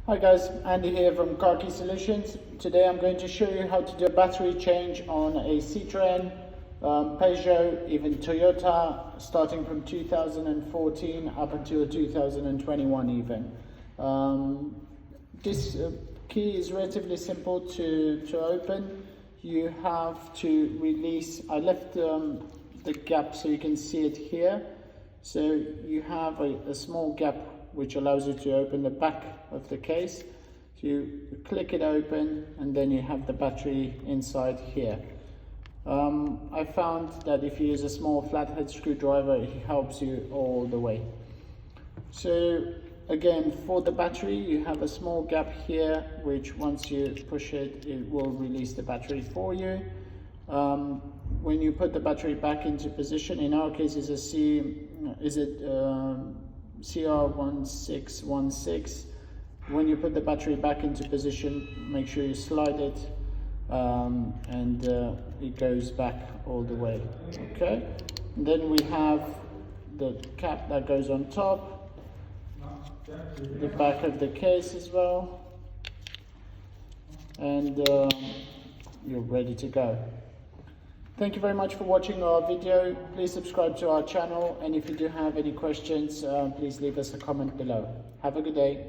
Hi guys, Andy here from Car Key Solutions. Today I'm going to show you how to do a battery change on a Citroen, Peugeot, even Toyota, starting from 2014 up until 2021 even. This key is relatively simple to open. You have to release, I left the gap so you can see it here. So you have a small gap which allows you to open the back of the case. So you click it open and then you have the battery inside here. I found that if you use a small flathead screwdriver, it helps you all the way. So again, for the battery, you have a small gap here, which once you push it, it will release the battery for you. When you put the battery back into position, in our case is a CR1616. When you put the battery back into position, make sure you slide it and it goes back all the way. Okay, and then we have the cap that goes on top, the back of the case as well, and you're ready to go. Thank you very much for watching our video. Please subscribe to our channel, and if you do have any questions, please leave us a comment below. Have a good day.